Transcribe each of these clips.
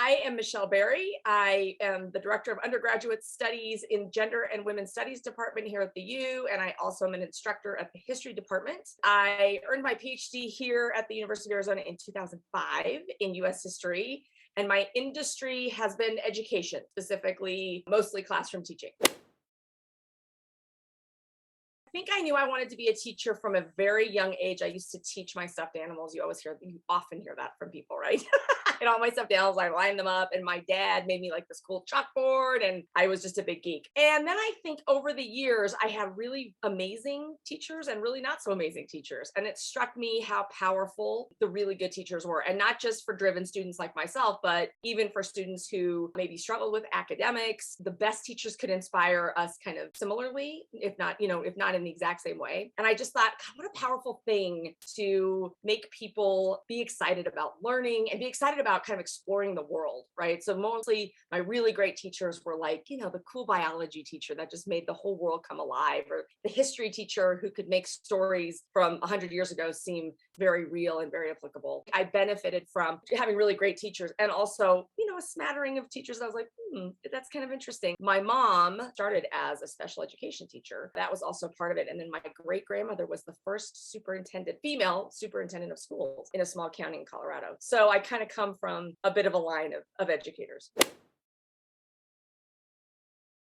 I am Michelle Berry. I am the Director of Undergraduate Studies in Gender and Women's Studies Department here at the U, and I also am an instructor at the History Department. I earned my PhD here at the University of Arizona in 2005 in US History, and my industry has been education, specifically mostly classroom teaching. I think I knew I wanted to be a teacher from a very young age. I used to teach my stuffed animals. You often hear that from people, right? And all my stuffed animals, I lined them up, and my dad made me like this cool chalkboard, and I was just a big geek. And then I think over the years, I had really amazing teachers and really not so amazing teachers. And it struck me how powerful the really good teachers were, and not just for driven students like myself, but even for students who maybe struggled with academics. The best teachers could inspire us kind of similarly, if not in the exact same way. And I just thought, God, what a powerful thing to make people be excited about learning and be excited about kind of exploring the world, right? So mostly my really great teachers were like, the cool biology teacher that just made the whole world come alive, or the history teacher who could make stories from 100 years ago seem very real and very applicable. I benefited from having really great teachers, and also, a smattering of teachers. I was like, that's kind of interesting. My mom started as a special education teacher. That was also part of it. And then my great grandmother was the first female superintendent of schools in a small county in Colorado. So I kind of come from a bit of a line of educators.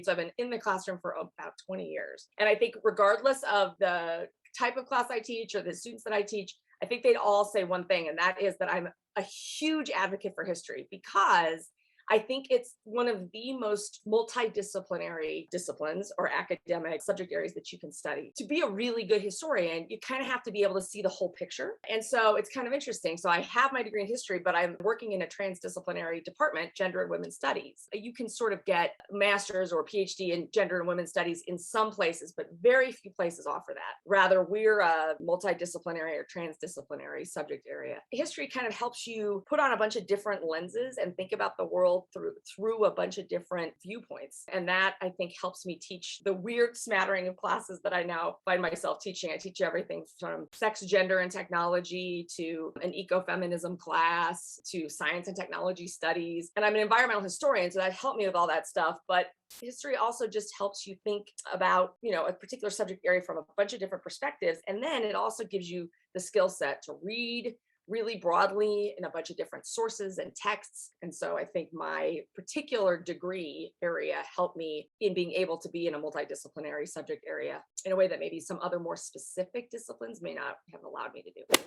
So I've been in the classroom for about 20 years. And I think regardless of the type of class I teach or the students that I teach, I think they'd all say one thing, and that is that I'm a huge advocate for history, because I think it's one of the most multidisciplinary disciplines or academic subject areas that you can study. To be a really good historian, you kind of have to be able to see the whole picture. And so it's kind of interesting. So I have my degree in history, but I'm working in a transdisciplinary department, gender and women's studies. You can sort of get a master's or PhD in gender and women's studies in some places, but very few places offer that. Rather, we're a multidisciplinary or transdisciplinary subject area. History kind of helps you put on a bunch of different lenses and think about the world through a bunch of different viewpoints. And that, I think, helps me teach the weird smattering of classes that I now find myself teaching. I teach everything from sex, gender, and technology to an ecofeminism class to science and technology studies. And I'm an environmental historian, so that helped me with all that stuff. But history also just helps you think about, a particular subject area from a bunch of different perspectives. And then it also gives you the skill set to read really broadly in a bunch of different sources and texts. And so I think my particular degree area helped me in being able to be in a multidisciplinary subject area in a way that maybe some other more specific disciplines may not have allowed me to do.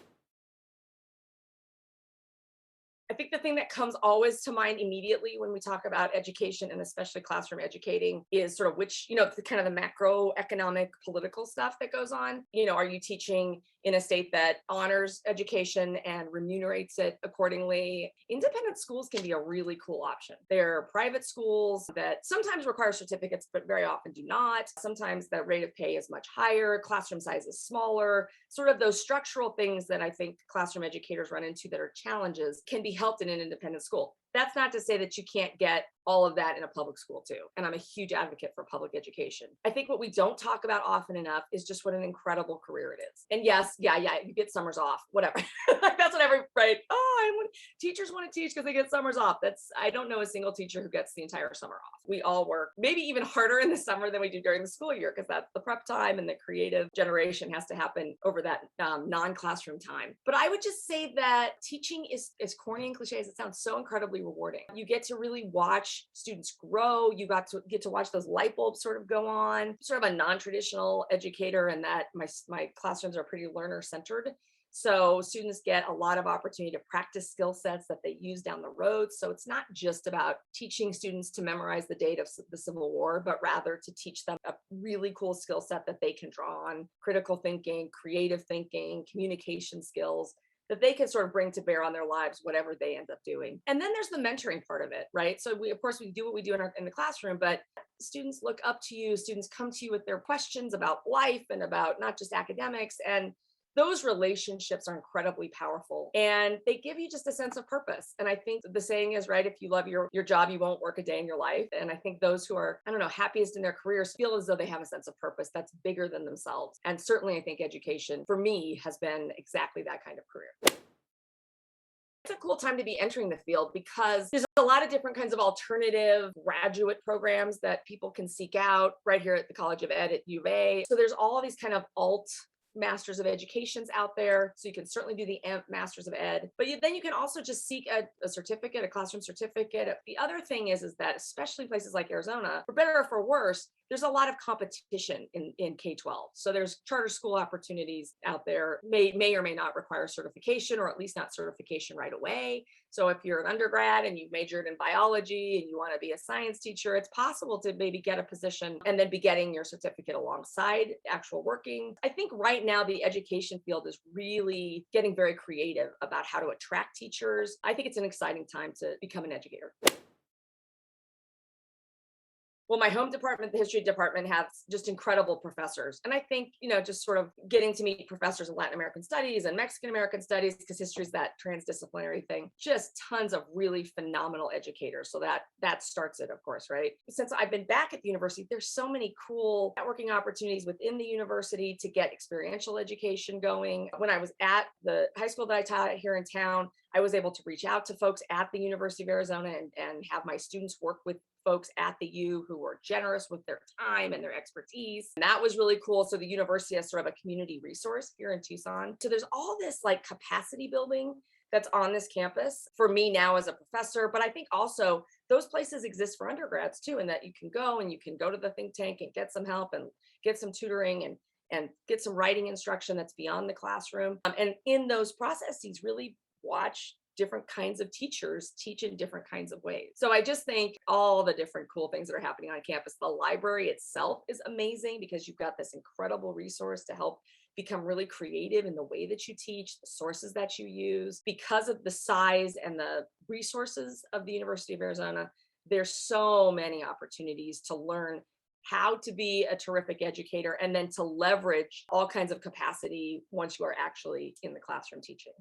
I think the thing that comes always to mind immediately when we talk about education, and especially classroom educating, is sort of the kind of the macroeconomic political stuff that goes on. Are you teaching in a state that honors education and remunerates it accordingly? Independent schools can be a really cool option. They're private schools that sometimes require certificates, but very often do not. Sometimes the rate of pay is much higher, classroom size is smaller. Sort of those structural things that I think classroom educators run into that are challenges can be helped in an independent school. That's not to say that you can't get all of that in a public school too. And I'm a huge advocate for public education. I think what we don't talk about often enough is just what an incredible career it is. And yes, yeah, you get summers off, whatever. That's what right? Teachers want to teach because they get summers off. I don't know a single teacher who gets the entire summer off. We all work maybe even harder in the summer than we do during the school year, because that's the prep time and the creative generation has to happen over that non-classroom time. But I would just say that teaching is, as corny and cliche as it sounds, so incredibly rewarding. You get to really watch students grow. You get to watch those light bulbs sort of go on. Sort of a non-traditional educator in that my classrooms are pretty learner centered. So students get a lot of opportunity to practice skill sets that they use down the road. So it's not just about teaching students to memorize the date of the Civil War, but rather to teach them a really cool skill set that they can draw on: critical thinking, creative thinking, communication skills that they can sort of bring to bear on their lives, whatever they end up doing. And then there's the mentoring part of it, right? So we do what we do in the classroom, but students look up to you, students come to you with their questions about life and about not just academics. And those relationships are incredibly powerful, and they give you just a sense of purpose. And I think the saying is, right, if you love your job, you won't work a day in your life. And I think those who are, happiest in their careers feel as though they have a sense of purpose that's bigger than themselves. And certainly I think education for me has been exactly that kind of career. It's a cool time to be entering the field because there's a lot of different kinds of alternative graduate programs that people can seek out right here at the College of Ed at U of A. So there's all these kind of alt masters of educations out there. So you can certainly do the masters of ed, but then you can also just seek a certificate, a classroom certificate. The other thing is that especially places like Arizona, for better or for worse, there's a lot of competition in K-12. So there's charter school opportunities out there, may or may not require certification, or at least not certification right away. So if you're an undergrad and you've majored in biology and you want to be a science teacher, it's possible to maybe get a position and then be getting your certificate alongside actual working. I think right now the education field is really getting very creative about how to attract teachers. I think it's an exciting time to become an educator. Well, my home department, the history department, has just incredible professors. And I think, just sort of getting to meet professors in Latin American studies and Mexican American studies, because history is that transdisciplinary thing, just tons of really phenomenal educators. So that starts it, of course, right? Since I've been back at the university, there's so many cool networking opportunities within the university to get experiential education going. When I was at the high school that I taught at here in town, I was able to reach out to folks at the University of Arizona and have my students work with folks at the U who were generous with their time and their expertise. And that was really cool. So the university has sort of a community resource here in Tucson. So there's all this like capacity building that's on this campus for me now as a professor, but I think also those places exist for undergrads too, and that you can go to the think tank and get some help and get some tutoring and get some writing instruction that's beyond the classroom. And in those processes, really watch different kinds of teachers teach in different kinds of ways. So I just think all the different cool things that are happening on campus. The library itself is amazing because you've got this incredible resource to help become really creative in the way that you teach, the sources that you use. Because of the size and the resources of the University of Arizona, there's so many opportunities to learn how to be a terrific educator and then to leverage all kinds of capacity once you are actually in the classroom teaching.